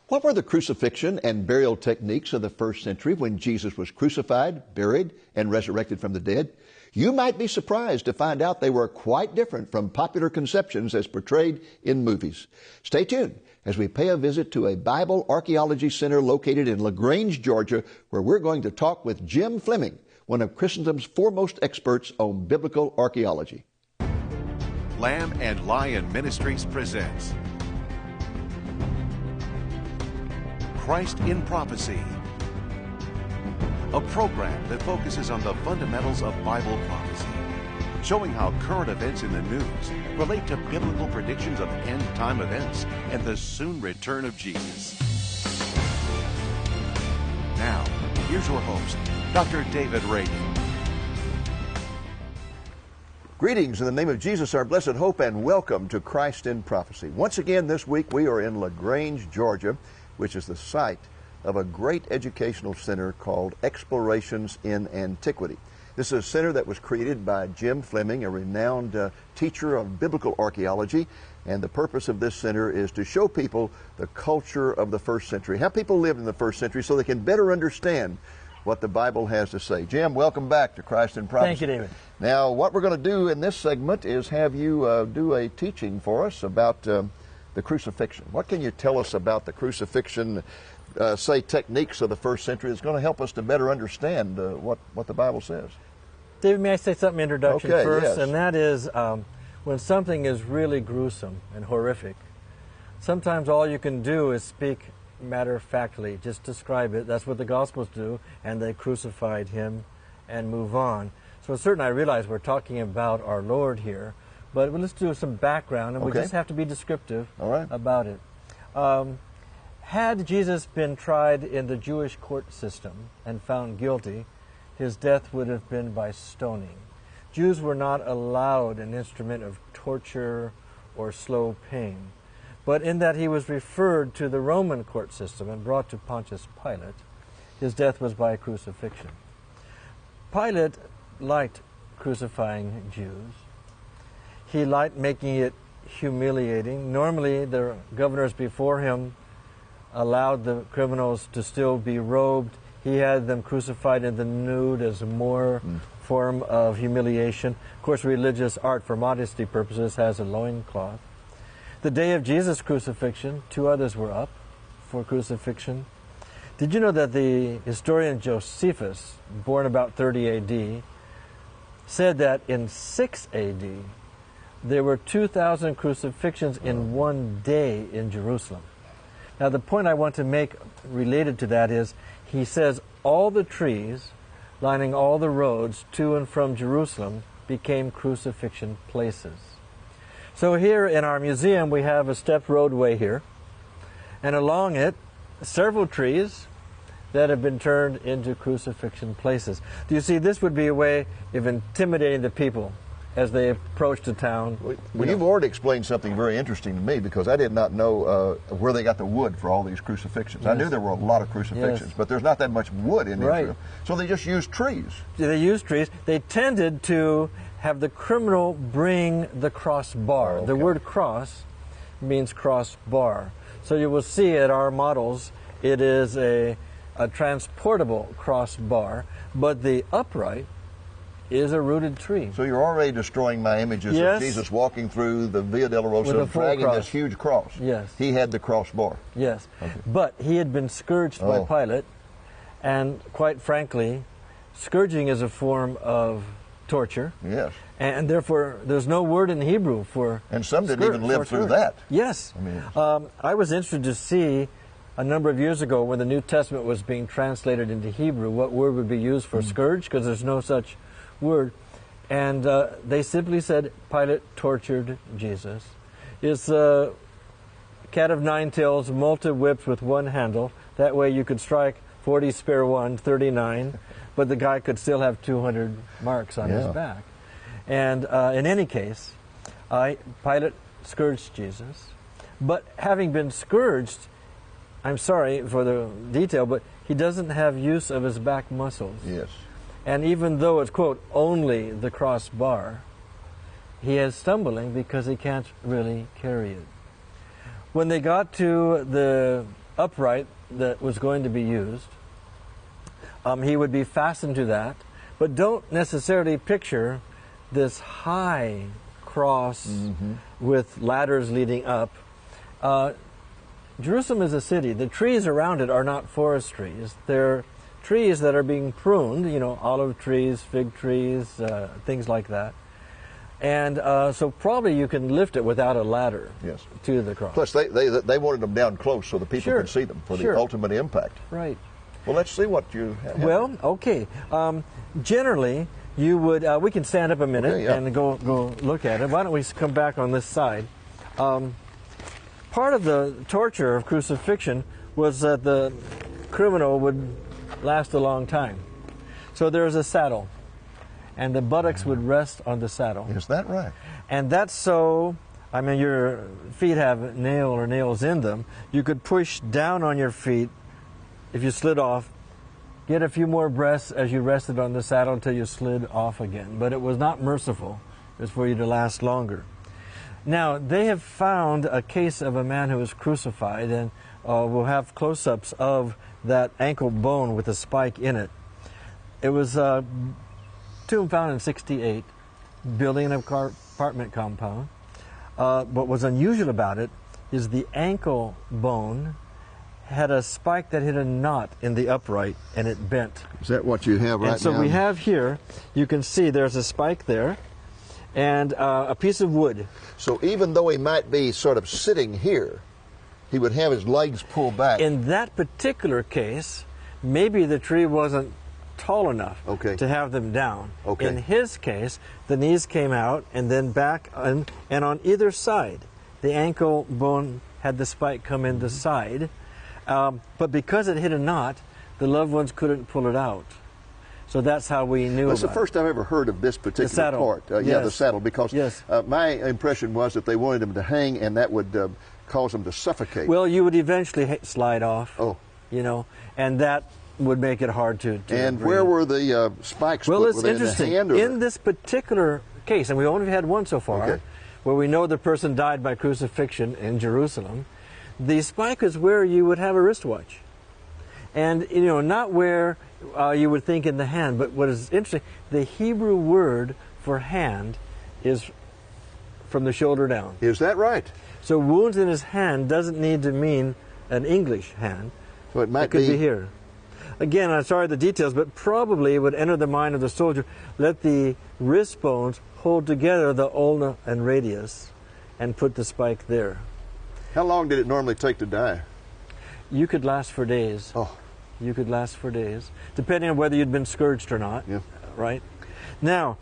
What were the crucifixion and burial techniques of the first century when Jesus was crucified, buried, and resurrected from the dead? You might be surprised to find out they were quite different from popular conceptions as portrayed in movies. Stay tuned as we pay a visit to a Bible archaeology center located in LaGrange, Georgia, where we're going to talk with Jim Fleming, one of Christendom's foremost experts on biblical archaeology. Lamb and Lion Ministries presents Christ in Prophecy, a program that focuses on the fundamentals of Bible prophecy, showing how current events in the news relate to biblical predictions of end-time events and the soon return of Jesus. Now, here's your host, Dr. David Reagan. Greetings in the name of Jesus, our blessed hope, and welcome to Christ in Prophecy. Once again this week we are in LaGrange, Georgia, which is the site of a great educational center called Explorations in Antiquity. This is a center that was created by Jim Fleming, a renowned teacher of biblical archaeology, and the purpose of this center is to show people the culture of the first century, how people lived in the first century so they can better understand what the Bible has to say. Jim, welcome back to Christ in Prophecy. Thank you, David. Now, what we're going to do in this segment is have you do a teaching for us about the crucifixion. What can you tell us about the crucifixion, say, techniques of the first century that's going to help us to better understand what the Bible says? David, may I say something introduction first? Yes. And that is, when something is really gruesome and horrific, sometimes all you can do is speak matter-of-factly, just describe it. That's what the Gospels do, and they crucified him and move on. So certainly I realize we're talking about our Lord here, but let's do some background, and we just have to be descriptive about it. Had Jesus been tried in the Jewish court system and found guilty, his death would have been by stoning. Jews were not allowed an instrument of torture or slow pain, but in that he was referred to the Roman court system and brought to Pontius Pilate, his death was by crucifixion. Pilate liked crucifying Jews. He liked making it humiliating. Normally, the governors before him allowed the criminals to still be robed. He had them crucified in the nude as a more form of humiliation. Of course, religious art, for modesty purposes, has a loincloth. The day of Jesus' crucifixion, 2 others were up for crucifixion. Did you know that the historian Josephus, born about 30 A.D., said that in 6 A.D., there were 2,000 crucifixions in one day in Jerusalem. Now, the point I want to make related to that is, he says all the trees lining all the roads to and from Jerusalem became crucifixion places. So here in our museum, we have a stepped roadway here, and along it, several trees that have been turned into crucifixion places. Do you see, this would be a way of intimidating the people as they approach the town. Well, you've already explained something very interesting to me, because I did not know where they got the wood for all these crucifixions. Yes. I knew there were a lot of crucifixions, but there's not that much wood in Israel. So they just used trees. They used trees. They tended to have the criminal bring the crossbar. The word cross means crossbar. So you will see at our models, it is a transportable crossbar, but the upright is a rooted tree. So you're already destroying my images of Jesus walking through the Via Dolorosa, dragging this huge cross. Yes. He had the crossbar. Yes. Okay. But he had been scourged by Pilate, and quite frankly, scourging is a form of torture. Yes. And therefore, there's no word in Hebrew for And some didn't even live through that. Yes. I was interested to see a number of years ago when the New Testament was being translated into Hebrew, what word would be used for scourge, because there's no such word. And they simply said Pilate tortured Jesus. It's a cat of 9 tails, multi-whips with one handle. That way you could strike 40, spare 1, 39, but the guy could still have 200 marks on his back. And in any case, Pilate scourged Jesus. But having been scourged, I'm sorry for the detail, but he doesn't have use of his back muscles. Yes. And even though it's, quote, only the crossbar, he is stumbling because he can't really carry it. When they got to the upright that was going to be used. He would be fastened to that, but don't necessarily picture this high cross with ladders leading up. Jerusalem is a city. The trees around it are not forest trees. They're trees that are being pruned, you know, olive trees, fig trees, things like that. And so probably you can lift it without a ladder to the cross. Plus, they wanted them down close so the people could see them for the ultimate impact. Right. Well, let's see what you have. Well, okay. Generally, you would, we can stand up a minute and go look at it. Why don't we come back on this side? Part of the torture of crucifixion was that the criminal would last a long time. So there's a saddle, and the buttocks would rest on the saddle. Is that right? And that's so, I mean, your feet have nails in them. You could push down on your feet if you slid off, get a few more breaths as you rested on the saddle until you slid off again. But it was not merciful. It was for you to last longer. Now, they have found a case of a man who was crucified, and we'll have close-ups of that ankle bone with a spike in it. It was a tomb found in 68, building an apartment compound. What was unusual about it is the ankle bone had a spike that hit a knot in the upright, and it bent. Is that what you have right now? And so we have here, you can see there's a spike there, and a piece of wood. So even though he might be sort of sitting here, he would have his legs pulled back. In that particular case, maybe the tree wasn't tall enough to have them down. In his case, the knees came out and then back, and on either side, the ankle bone had the spike come in the side. But because it hit a knot, the loved ones couldn't pull it out. So that's how we knew That's the first I've ever heard of this particular part. Yeah, the saddle, because my impression was that they wanted him to hang, and that would cause him to suffocate. Well, you would eventually slide off, you know, and that would make it hard to And breathe. where were the spikes Well, put? it's Were they interesting. in the hand, or? In this particular case, and we only had one so far, where we know the person died by crucifixion in Jerusalem, the spike is where you would have a wristwatch. And, you know, not where you would think in the hand, but what is interesting, the Hebrew word for hand is from the shoulder down. Is that right? So wounds in his hand doesn't need to mean an English hand. So it might could be here. Again, I'm sorry the details, but probably it would enter the mind of the soldier, let the wrist bones hold together the ulna and radius and put the spike there. How long did it normally take to die? You could last for days. You could last for days, depending on whether you'd been scourged or not. Right? Now,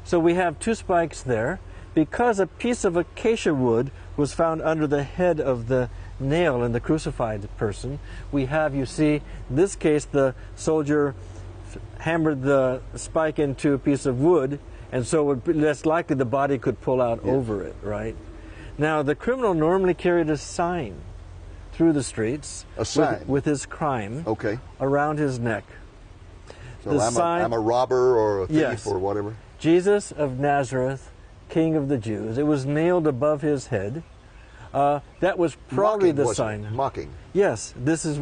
so we have two spikes there. Because a piece of acacia wood was found under the head of the nail in the crucified person, we have, you see, in this case, the soldier hammered the spike into a piece of wood, and so it would be less likely the body could pull out over it, right? Now, the criminal normally carried a sign through the streets with his crime around his neck. So I'm a robber or a thief or whatever? Jesus of Nazareth, King of the Jews. It was nailed above his head. That was probably the sign. Mocking. Yes, this is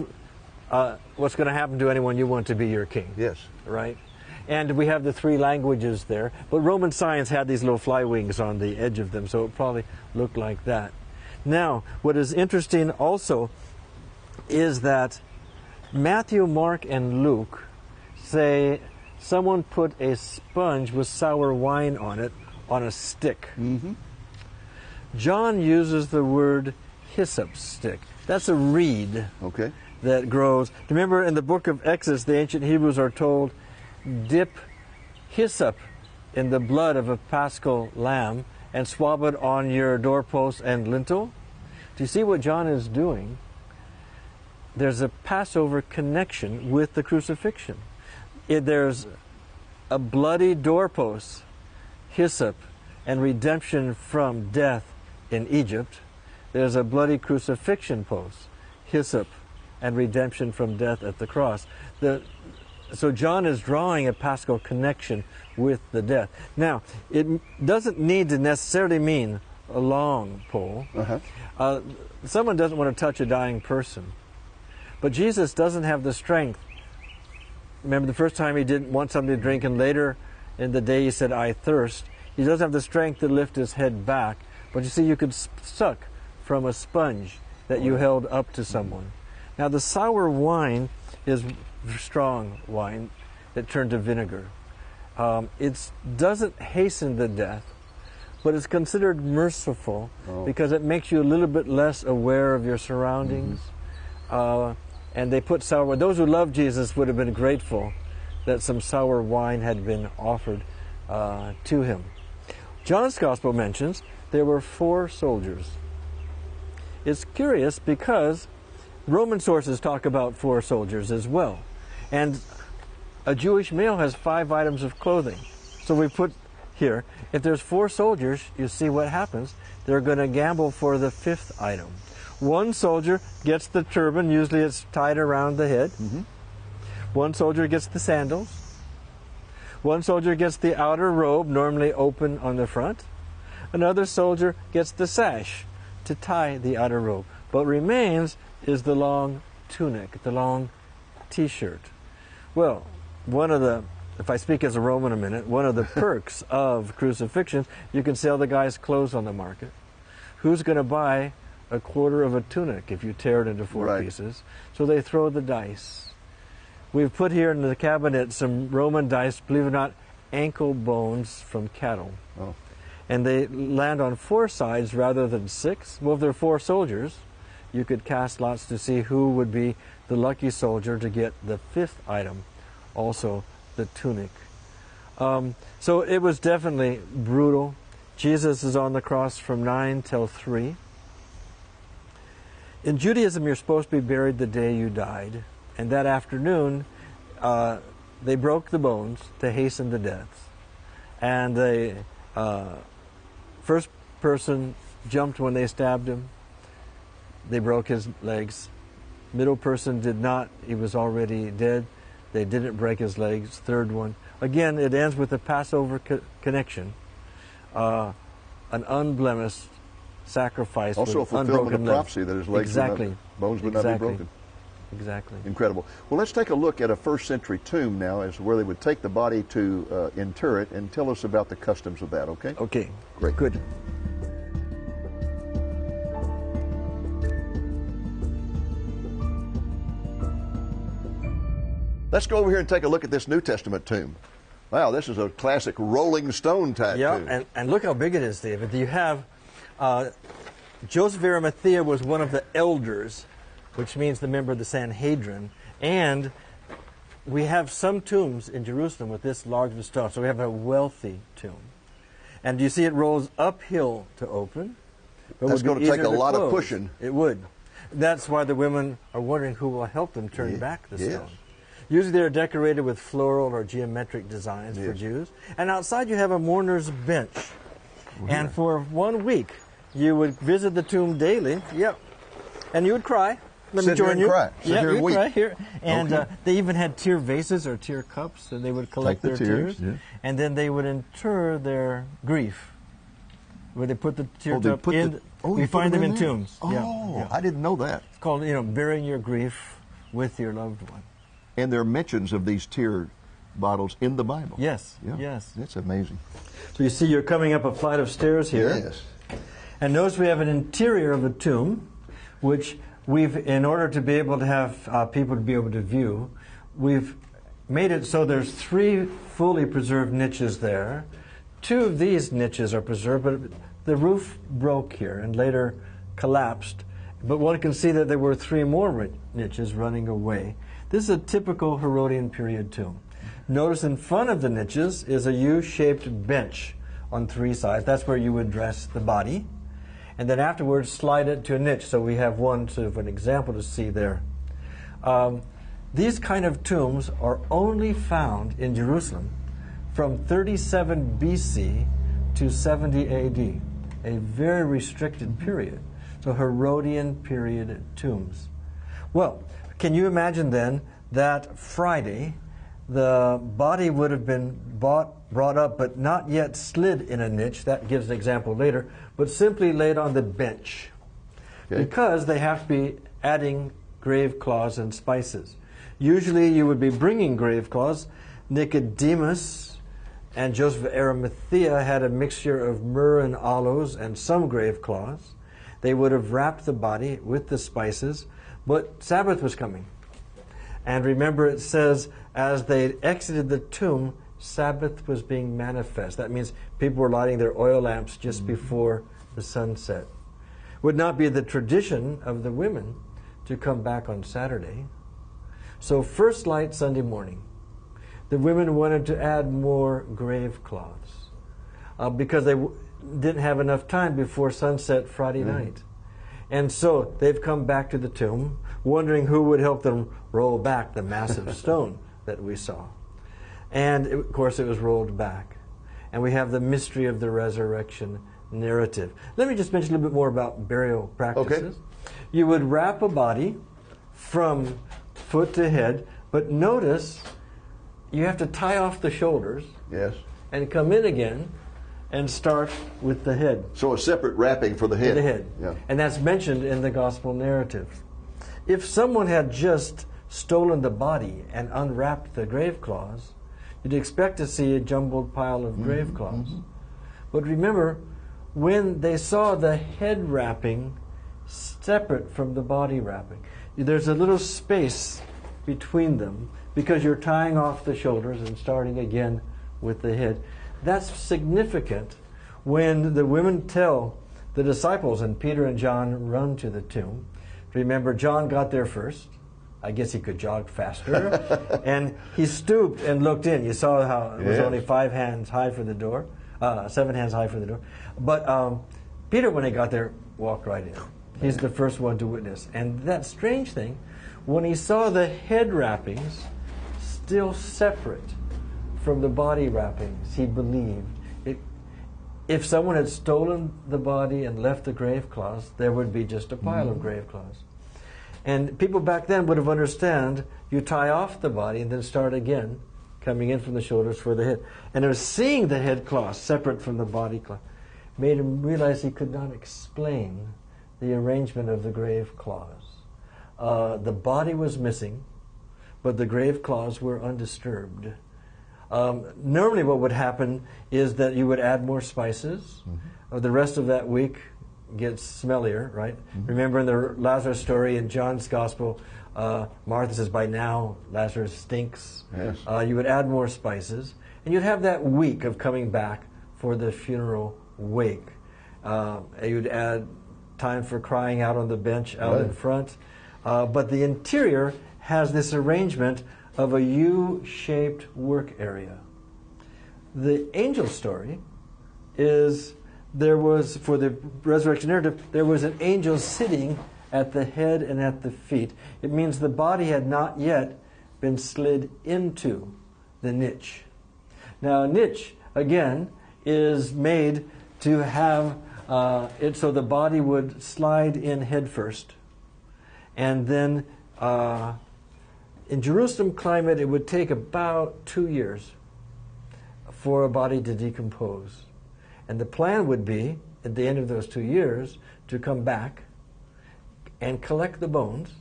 what's going to happen to anyone you want to be your king. Yes. Right? And we have the three languages there. But Roman signs had these little fly wings on the edge of them, so it probably looked like that. Now, what is interesting also is that Matthew, Mark, and Luke say someone put a sponge with sour wine on it on a stick. John uses the word hyssop stick. That's a reed that grows. Remember in the book of Exodus, the ancient Hebrews are told, dip hyssop in the blood of a paschal lamb and swab it on your doorpost and lintel. Do you see what John is doing? There's a Passover connection with the crucifixion. There's a bloody doorpost, hyssop, and redemption from death in Egypt. There's a bloody crucifixion post, hyssop, and redemption from death at the cross. So John is drawing a paschal connection with the death. Now, it doesn't need to necessarily mean a long pole. Someone doesn't want to touch a dying person. But Jesus doesn't have the strength. Remember the first time he didn't want something to drink, and later in the day he said, I thirst. He doesn't have the strength to lift his head back. But you see, you could suck from a sponge that you held up to someone. Now the sour wine is strong wine that turned to vinegar. It doesn't hasten the death, but it's considered merciful because it makes you a little bit less aware of your surroundings. And they put sour wine. Those who loved Jesus would have been grateful that some sour wine had been offered to him. John's Gospel mentions there were 4 soldiers. It's curious because Roman sources talk about 4 soldiers as well. And a Jewish male has 5 items of clothing. So we put here, if there's 4 soldiers, you see what happens. They're going to gamble for the 5th item. One soldier gets the turban, usually it's tied around the head. One soldier gets the sandals. One soldier gets the outer robe, normally open on the front. Another soldier gets the sash to tie the outer robe. What remains is the long tunic, the long t-shirt. Well, if I speak as a Roman a minute, one of the perks of crucifixion, you can sell the guy's clothes on the market. Who's going to buy a quarter of a tunic if you tear it into 4 pieces? So they throw the dice. We've put here in the cabinet some Roman dice, believe it or not, ankle bones from cattle. And they land on 4 sides rather than 6. Well, if there are 4 soldiers, you could cast lots to see who would be the lucky soldier to get the 5th item, also the tunic. So it was definitely brutal. Jesus is on the cross from 9 till 3. In Judaism, you're supposed to be buried the day you died. And that afternoon, they broke the bones to hasten the death. And the first person jumped when they stabbed him. They broke his legs. Middle person did not. He was already dead. They didn't break his legs. Third one. Again, it ends with the Passover connection. An unblemished sacrifice. Also a fulfillment of prophecy that his legs bones would not be broken. Exactly. Incredible. Well, let's take a look at a first century tomb now as where they would take the body to inter it, and tell us about the customs of that, okay? Okay. Great. Good. Let's go over here and take a look at this New Testament tomb. Wow, this is a classic Rolling Stone type tomb. Yeah, and look how big it is, David. You have Joseph of Arimathea was one of the elders, which means the member of the Sanhedrin, and we have some tombs in Jerusalem with this large of a stone, so we have a wealthy tomb. And you see it rolls uphill to open. That's going to take a lot of pushing. It would. That's why the women are wondering who will help them turn back the stone. Usually they're decorated with floral or geometric designs for Jews. And outside you have a mourner's bench. And for 1 week, you would visit the tomb daily. And you would cry. Let me join you. Cry. Sit here and weep. Cry here. And they even had tear vases or tear cups, and they would collect their tears. And then they would inter their grief, where they put the tear cup in. We find them in tombs. I didn't know that. It's called, burying your grief with your loved one. And there are mentions of these tear bottles in the Bible. Yes. That's amazing. So you see you're coming up a flight of stairs here. Yes. And notice we have an interior of a tomb, which in order to be able to have people to be able to view, we've made it so there's 3 fully preserved niches there. 2 of these niches are preserved, but the roof broke here and later collapsed. But one can see that there were 3 more niches running away. This is a typical Herodian period tomb. Notice in front of the niches is a U-shaped bench on 3 sides. That's where you would dress the body. And then afterwards slide it to a niche. So we have one sort of an example to see there. These kind of tombs are only found in Jerusalem from 37 BC to 70 AD, a very restricted period. So Herodian period tombs. Well, can you imagine then that Friday the body would have been brought up but not yet slid in a niche, that gives an example later, but simply laid on the bench. Because they have to be adding grave cloths and spices. Usually you would be bringing grave cloths. Nicodemus and Joseph of Arimathea had a mixture of myrrh and aloes and some grave cloths. They would have wrapped the body with the spices, but Sabbath was coming. And remember, it says, as they exited the tomb, Sabbath was being manifest. That means people were lighting their oil lamps just before the sunset. It would not be the tradition of the women to come back on Saturday. So first light Sunday morning, the women wanted to add more grave cloths because they didn't have enough time before sunset Friday night. And so they've come back to the tomb, wondering who would help them roll back the massive stone that we saw. And of course it was rolled back. And we have the mystery of the resurrection narrative. Let me just mention a little bit more about burial practices. Okay. You would wrap a body from foot to head, but notice you have to tie off the shoulders. Yes. And come in again and start with the head. So a separate wrapping for the head. The head. Yeah. And that's mentioned in the gospel narrative. If someone had just stolen the body and unwrapped the grave cloths, you'd expect to see a jumbled pile of grave cloths. But remember, when they saw the head wrapping separate from the body wrapping, there's a little space between them because you're tying off the shoulders and starting again with the head. That's significant when the women tell the disciples, and Peter and John run to the tomb. Remember, John got there first. I guess he could jog faster. And he stooped and looked in. You saw how it was only 5 hands high for the door, 7 hands high for the door. But Peter, when he got there, walked right in. He's the first one to witness. And that strange thing, when he saw the head wrappings still separate from the body wrappings, he believed. If someone had stolen the body and left the grave cloths, there would be just a pile of grave cloths. And people back then would have understood, you tie off the body and then start again, coming in from the shoulders for the head. And it was seeing the head cloth separate from the body cloth made him realize he could not explain the arrangement of the grave cloths. The body was missing, but the grave cloths were undisturbed. Normally what would happen is that you would add more spices. The rest of that week gets smellier, right? Remember in the Lazarus story in John's Gospel, Martha says, by now Lazarus stinks. Yes. You would add more spices, and you'd have that week of coming back for the funeral wake. You'd add time for crying out on the bench out in front. But the interior has this arrangement of a U-shaped work area. The angel story is there was, for the resurrection narrative, there was an angel sitting at the head and at the feet. It means the body had not yet been slid into the niche. Now, a niche, again, is made to have it so the body would slide in head first. And then in Jerusalem climate, it would take about 2 years for a body to decompose. And the plan would be, at the end of those 2 years, to come back and collect the bones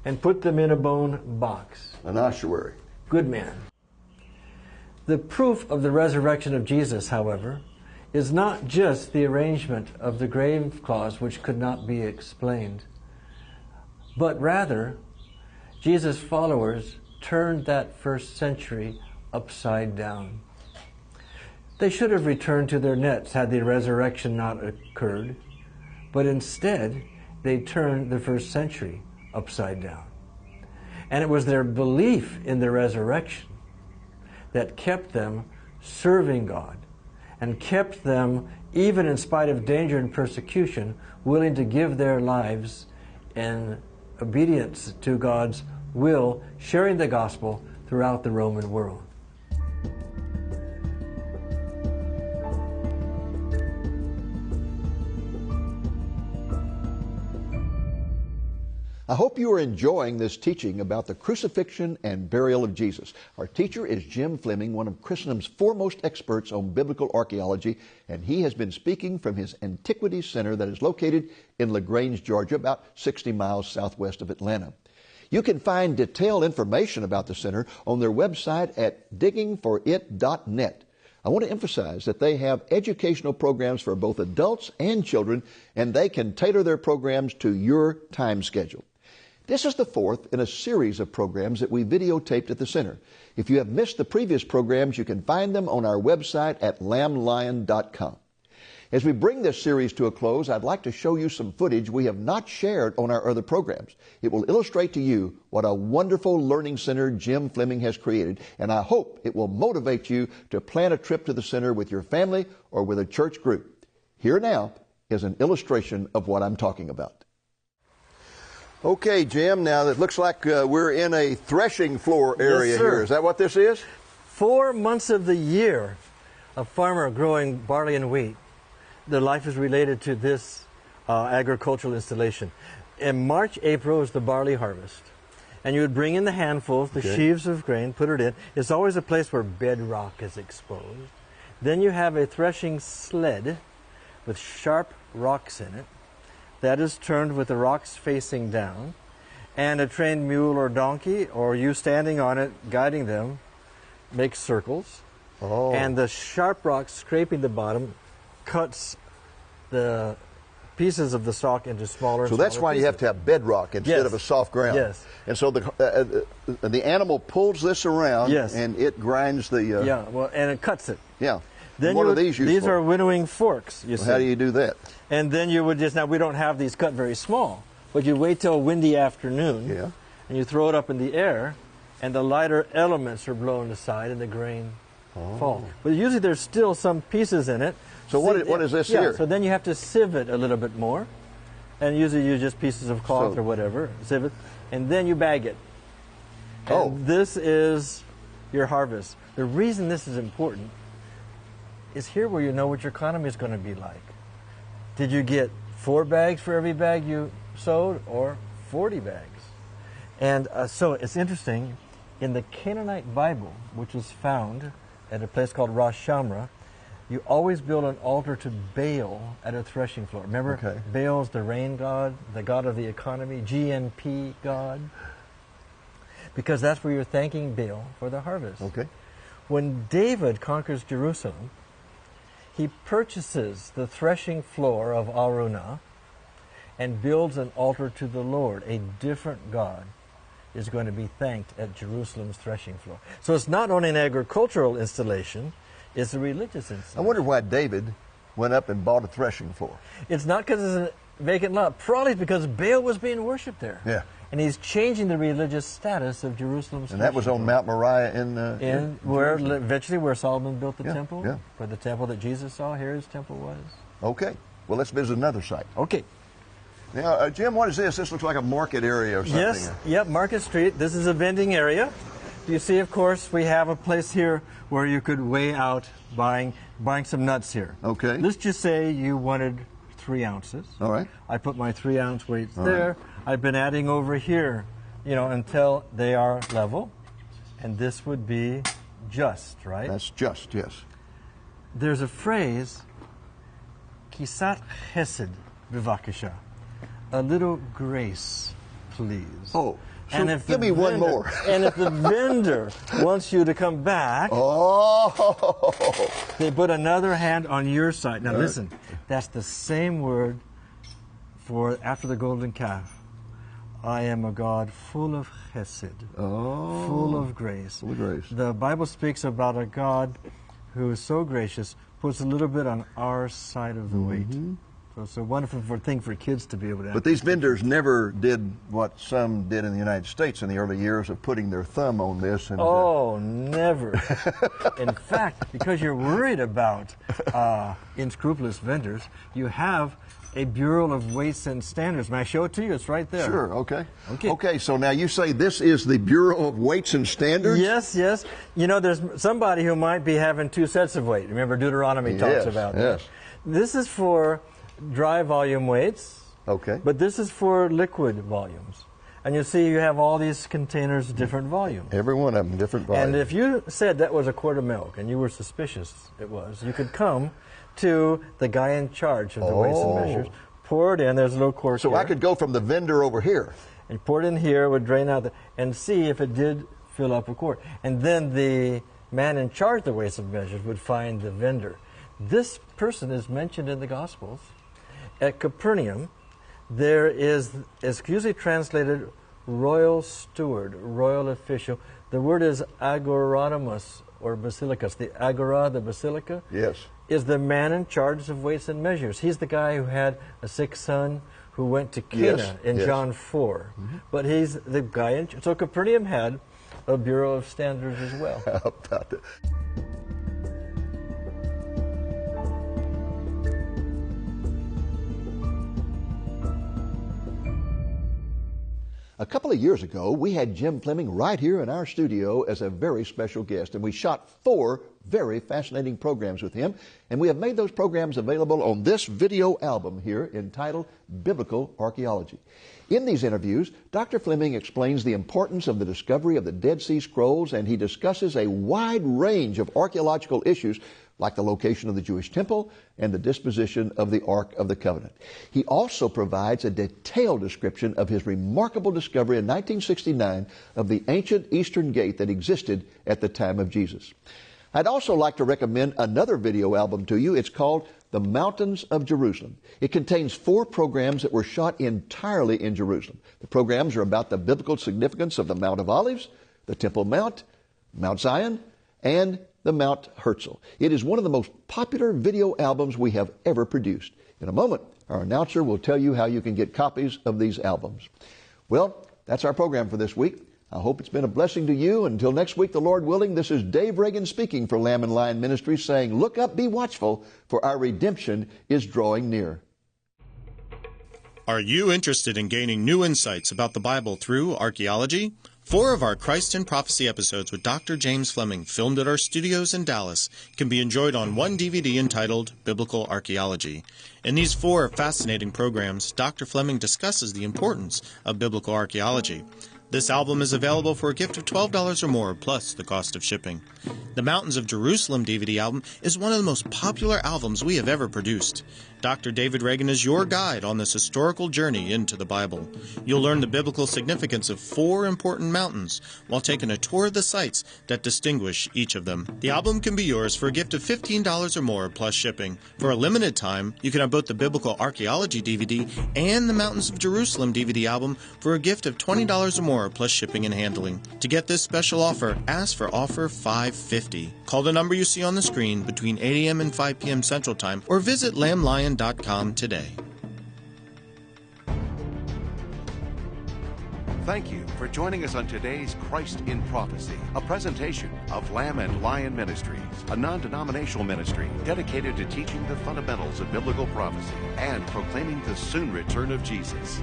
and put them in a bone box. An ossuary. Good man. The proof of the resurrection of Jesus, however, is not just the arrangement of the grave cloths, which could not be explained, but rather Jesus' followers turned that first century upside down. They should have returned to their nets had the resurrection not occurred, but instead they turned the first century upside down. And it was their belief in the resurrection that kept them serving God and kept them, even in spite of danger and persecution, willing to give their lives in obedience to God's will, sharing the gospel throughout the Roman world. I hope you are enjoying this teaching about the crucifixion and burial of Jesus. Our teacher is Jim Fleming, one of Christendom's foremost experts on biblical archaeology, and he has been speaking from his Antiquity Center that is located in LaGrange, Georgia, about 60 miles southwest of Atlanta. You can find detailed information about the center on their website at diggingforit.net. I want to emphasize that they have educational programs for both adults and children, and they can tailor their programs to your time schedule. This is the fourth in a series of programs that we videotaped at the center. If you have missed the previous programs, you can find them on our website at lamblion.com. As we bring this series to a close, I'd like to show you some footage we have not shared on our other programs. It will illustrate to you what a wonderful learning center Jim Fleming has created, and I hope it will motivate you to plan a trip to the center with your family or with a church group. Here now is an illustration of what I'm talking about. Okay, Jim, now it looks like we're in a threshing floor area. Yes, sir. Here. Is that what this is? 4 months of the year, a farmer growing barley and wheat, their life is related to this agricultural installation. In March, April is the barley harvest. And you would bring in the handfuls, the sheaves of grain, put it in. It's always a place where bedrock is exposed. Then you have a threshing sled with sharp rocks in it. That is turned with the rocks facing down. And a trained mule or donkey, or you standing on it, guiding them, makes circles. Oh. And the sharp rocks scraping the bottom cuts the pieces of the stalk into smaller. So that's why you have to have bedrock instead of a soft ground. Yes. And so the animal pulls this around, and it grinds the. And it cuts it. Yeah. Then what are these used These for? are winnowing forks. You see. How do you do that? And then you would now we don't have these cut very small, but you wait till a windy afternoon. Yeah. And you throw it up in the air, and the lighter elements are blown aside, and the grain fall. But usually there's still some pieces in it. So what is this here? So then you have to sieve it a little bit more, and usually use just pieces of cloth or whatever, sieve it, and then you bag it. And this is your harvest. The reason this is important is here where you know what your economy is going to be like. Did you get 4 bags for every bag you sowed, or 40 bags? And so it's interesting, in the Canaanite Bible, which was found at a place called Rosh Shamra, you always build an altar to Baal at a threshing floor. Remember, Baal's the rain god, the god of the economy, GNP god. Because that's where you're thanking Baal for the harvest. Okay. When David conquers Jerusalem, he purchases the threshing floor of Araunah and builds an altar to the Lord. A different god is going to be thanked at Jerusalem's threshing floor. So it's not only an agricultural installation, it's a religious installation. I wonder why David went up and bought a threshing floor. It's not because it's a vacant lot. Probably because Baal was being worshipped there. Yeah. And he's changing the religious status of Jerusalem's And that was on Mount Moriah in eventually where Solomon built the temple. Yeah. Where the temple that Jesus saw, here his temple was. Okay. Well, let's visit another site. Okay. Now, Jim, what is this? This looks like a market area or something. Yes. Yep, Market Street. This is a vending area. You see, of course, we have a place here where you could weigh out buying some nuts here. Okay. Let's just say you wanted 3 ounces. All right. I put my 3 ounce weights there. Right. I've been adding over here, until they are level. And this would be just, right? That's just, yes. There's a phrase, Kisat Chesed B'vakasha. A little grace, please. Oh. So And if give me one more. And if the vendor wants you to come back, they put another hand on your side. Now listen, that's the same word for after the golden calf. I am a God full of chesed, full of grace. Full of grace. The Bible speaks about a God who is so gracious, puts a little bit on our side of the weight. So it's a wonderful thing for kids to be able to. But these vendors never did what some did in the United States in the early years of putting their thumb on this. And, never. In fact, because you're worried about unscrupulous vendors, you have a Bureau of Weights and Standards. May I show it to you? It's right there. Sure, okay. Okay, so now you say this is the Bureau of Weights and Standards? Yes. There's somebody who might be having 2 sets of weight. Remember, Deuteronomy talks about that. This is for dry volume weights. Okay. But this is for liquid volumes. And you see you have all these containers, different volumes. Every one of them, different volume. And if you said that was a quart of milk, and you were suspicious it was, you could come to the guy in charge of the weights and measures, pour it in, there's a little cork So here. I could go from the vendor over here. And pour it in here, it would drain out, and see if it did fill up a quart. And then the man in charge of the weights and measures would find the vendor. This person is mentioned in the Gospels. At Capernaum, there is, it's usually translated royal steward, royal official. The word is agoramus, or basilicus. The agora, the basilica, Yes. is the man in charge of weights and measures. He's the guy who had a sick son who went to Cana in John 4. But he's the guy in charge. So Capernaum had a Bureau of Standards as well. How about that? A couple of years ago, we had Jim Fleming right here in our studio as a very special guest, and we shot 4 very fascinating programs with him, and we have made those programs available on this video album here entitled Biblical Archaeology. In these interviews, Dr. Fleming explains the importance of the discovery of the Dead Sea Scrolls, and he discusses a wide range of archaeological issues like the location of the Jewish temple and the disposition of the Ark of the Covenant. He also provides a detailed description of his remarkable discovery in 1969 of the ancient Eastern Gate that existed at the time of Jesus. I'd also like to recommend another video album to you. It's called The Mountains of Jerusalem. It contains 4 programs that were shot entirely in Jerusalem. The programs are about the biblical significance of the Mount of Olives, the Temple Mount, Mount Zion, and the Mount Herzl. It is one of the most popular video albums we have ever produced. In a moment, our announcer will tell you how you can get copies of these albums. Well, that's our program for this week. I hope it's been a blessing to you. Until next week, the Lord willing, this is Dave Reagan speaking for Lamb and Lion Ministries, saying, look up, be watchful, for our redemption is drawing near. Are you interested in gaining new insights about the Bible through archaeology? 4 of our Christ in Prophecy episodes with Dr. James Fleming, filmed at our studios in Dallas, can be enjoyed on one DVD entitled Biblical Archaeology. In these 4 fascinating programs, Dr. Fleming discusses the importance of biblical archaeology. This album is available for a gift of $12 or more, plus the cost of shipping. The Mountains of Jerusalem DVD album is one of the most popular albums we have ever produced. Dr. David Reagan is your guide on this historical journey into the Bible. You'll learn the biblical significance of 4 important mountains while taking a tour of the sites that distinguish each of them. The album can be yours for a gift of $15 or more, plus shipping. For a limited time, you can have both the Biblical Archaeology DVD and the Mountains of Jerusalem DVD album for a gift of $20 or more, plus shipping and handling. To get this special offer, ask for offer 550. Call the number you see on the screen between 8 a.m. and 5 p.m. Central Time, or visit lamblion.com today. Thank you for joining us on today's Christ in Prophecy, a presentation of Lamb and Lion Ministries, a non-denominational ministry dedicated to teaching the fundamentals of biblical prophecy and proclaiming the soon return of Jesus.